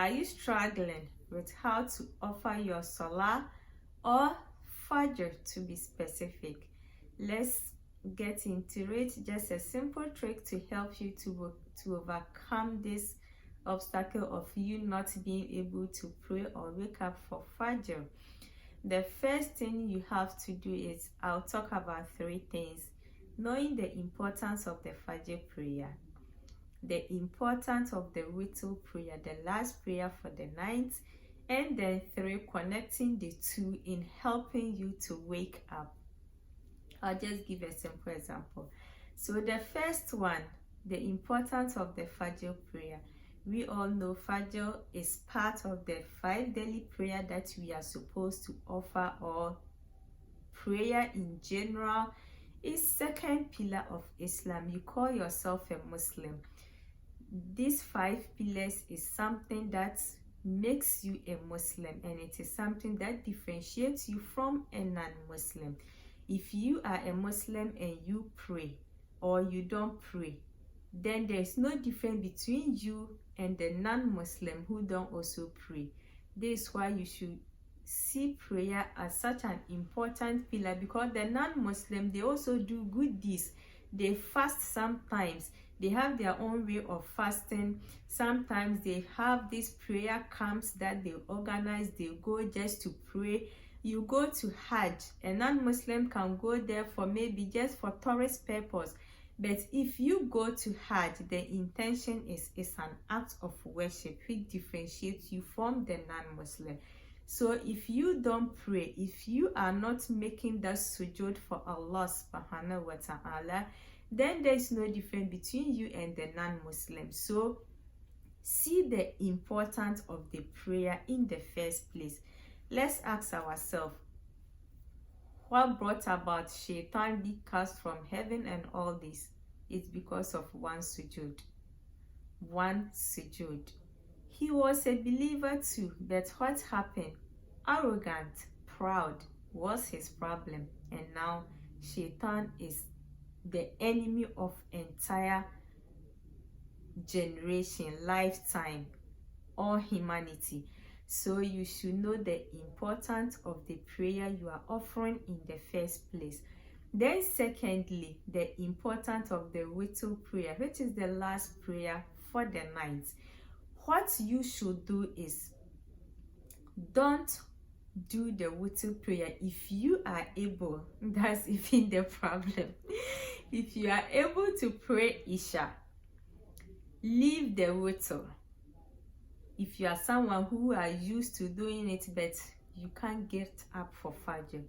Are you struggling with how to offer your Salah or Fajr to be specific? Let's get into it. Just a simple trick to help you to overcome this obstacle of you not being able to pray or wake up for Fajr. The first thing you have to do is, I'll talk about three things. Knowing the importance of the Fajr prayer, the importance of the witr prayer, the last prayer for the night, and then three, connecting the two in helping you to wake up. I'll just give a simple example. So the first one, the importance of the Fajr prayer. We all know Fajr is part of the 5 daily prayer that we are supposed to offer, or prayer in general is second pillar of Islam. You call yourself a Muslim. These 5 pillars is something that makes you a Muslim, and it is something that differentiates you from a non-Muslim. If you are a Muslim and you pray or you don't pray, then there is no difference between you and the non-Muslim who don't also pray. This is why you should see prayer as such an important pillar, because the non-Muslim, they also do good deeds. They fast sometimes. They have their own way of fasting. Sometimes they have these prayer camps that they organize. They go just to pray. You go to Hajj. A non-Muslim can go there for maybe just for tourist purpose. But if you go to Hajj, the intention is an act of worship which differentiates you from the non-Muslim. So if you don't pray, if you are not making that sujood for Allah subhanahu wa ta'ala, then there is no difference between you and the non-Muslim. So see the importance of the prayer in the first place. Let's ask ourselves, what brought about Shaitan being cast from heaven and all this? It's because of one sujood. One sujood. He was a believer too, but what happened? Arrogant, proud was his problem, and now Shaitan is the enemy of entire generation, lifetime, or humanity. So you should know the importance of the prayer you are offering in the first place. Then secondly, the importance of the witr prayer, which is the last prayer for the night. What you should do is, don't do the witr prayer if you are able. That's even the problem. If you are able to pray Isha, leave the witr. If you are someone who are used to doing it but you can't get up for Fajr,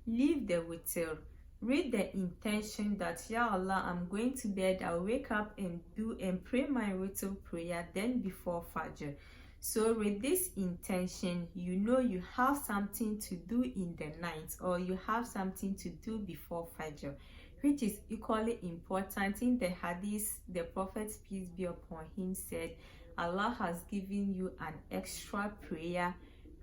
leave the witr. Read the intention that, Ya Allah, I'm going to bed, I'll wake up and do and pray my witr prayer then before Fajr. So with this intention, you know you have something to do in the night, or you have something to do before Fajr, which is equally important. In the hadith, the Prophet, peace be upon him, said, Allah has given you an extra prayer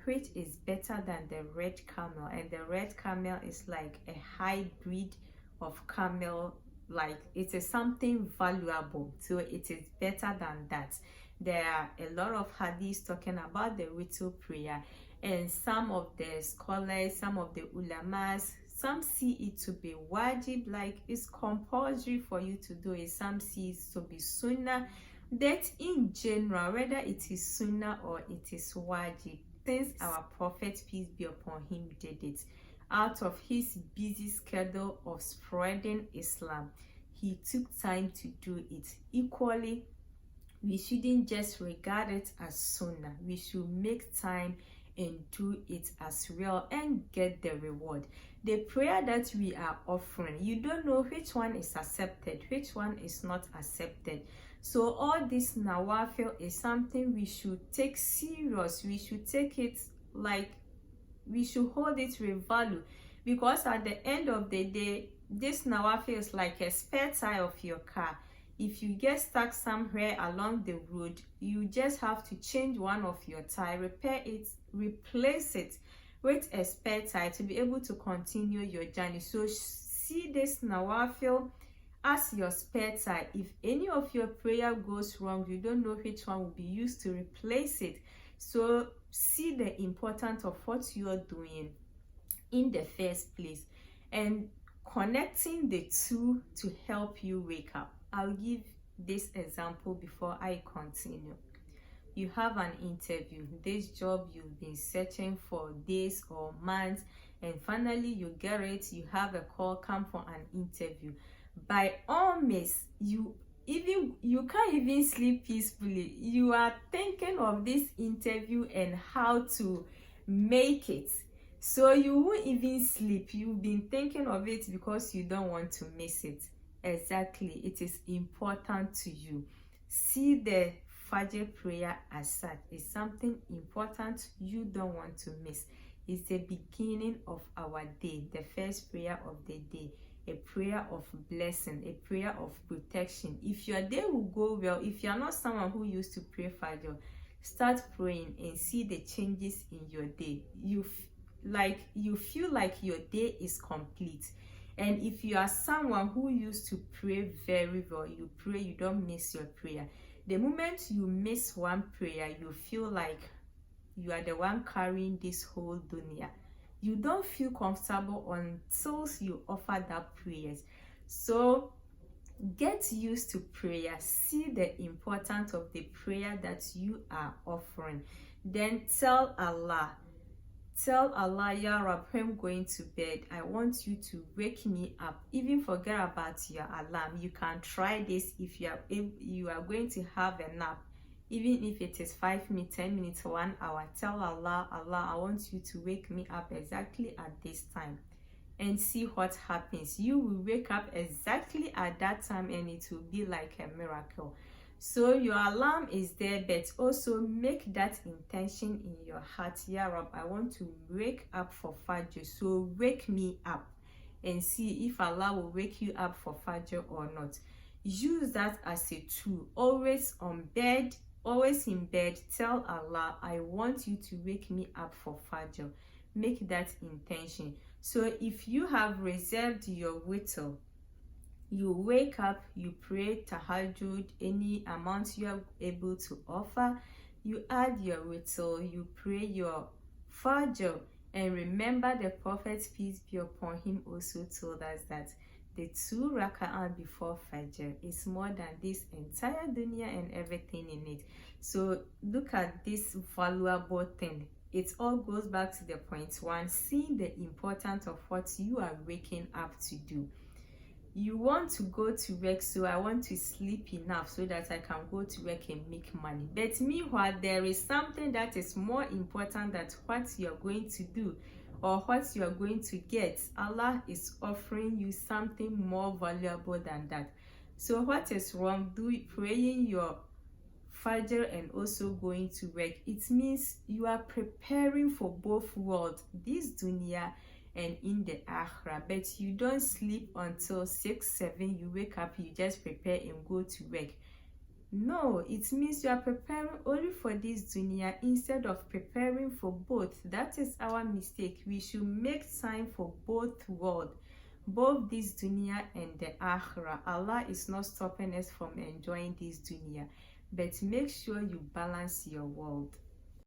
which is better than the red camel, and the red camel is like a hybrid of camel, like it is something valuable, so it is better than that. There are a lot of hadiths talking about the witr prayer, and some of the scholars, some of the ulamas, some see it to be wajib, like it's compulsory for you to do it. Some see it to be sunnah. That in general, whether it is sunnah or it is wajib, since our Prophet, peace be upon him, did it out of his busy schedule of spreading Islam, he took time to do it. Equally, we shouldn't just regard it as sunnah. We should make time and do it as well and get the reward. The prayer that we are offering, you don't know which one is accepted, which one is not accepted. So all this nawafil is something we should take serious. We should take it like, we should hold it with value, because at the end of the day, this nawafil is like a spare tire of your car. If you get stuck somewhere along the road, you just have to change one of your tire, repair it, replace it with a spare tire to be able to continue your journey. So see this nawafil as your spare tire. If any of your prayer goes wrong, you don't know which one will be used to replace it. So see the importance of what you are doing in the first place and connecting the two to help you wake up. I'll give this example before I continue. You have an interview, this job you've been searching for days or months, and finally you get it, you have a call, come for an interview. By all means, you can't even sleep peacefully. You are thinking of this interview and how to make it, so you won't even sleep. You've been thinking of it because you don't want to miss it. Exactly, it is important to you. See the Fajr prayer as such. It's something important you don't want to miss. It's the beginning of our day, the first prayer of the day, a prayer of blessing, a prayer of protection. If your day will go well, if you are not someone who used to pray Fajr, start praying and see the changes in your day. You feel like your day is complete. And if you are someone who used to pray very well, you pray, you don't miss your prayer. The moment you miss one prayer, you feel like you are the one carrying this whole dunya. You don't feel comfortable until you offer that prayers. So get used to prayer. See the importance of the prayer that you are offering. Then tell Allah, Ya Rab, I'm going to bed. I want you to wake me up. Even forget about your alarm. You can try this if you are going to have a nap. Even if it is 5 minutes, 10 minutes, 1 hour. Tell Allah, I want you to wake me up exactly at this time. And see what happens. You will wake up exactly at that time and it will be like a miracle. So your alarm is there, but also make that intention in your heart. Ya Rab, I want to wake up for Fajr, so wake me up, and see if Allah will wake you up for Fajr or not. Use that as a tool. Always in bed, tell Allah, I want you to wake me up for Fajr. Make that intention. So if you have reserved your witr, you wake up, you pray tahajjud, any amount you are able to offer, you add your witr, you pray your Fajr, and remember the Prophet, peace be upon him, also told us that the 2 rak'ah before Fajr is more than this entire dunya and everything in it. So look at this valuable thing. It all goes back to the point 1, seeing the importance of what you are waking up to do. You want to go to work, so I want to sleep enough so that I can go to work and make money. But meanwhile, there is something that is more important than what you are going to do or what you are going to get. Allah is offering you something more valuable than that. So what is wrong? Praying your Fajr and also going to work. It means you are preparing for both worlds, this dunya and in the akhirah. But you don't sleep until 6, 7, you wake up, you just prepare and go to work. No, it means you are preparing only for this dunya instead of preparing for both. That is our mistake. We should make time for both worlds, both this dunya and the akhirah. Allah is not stopping us from enjoying this dunya, but make sure you balance your world.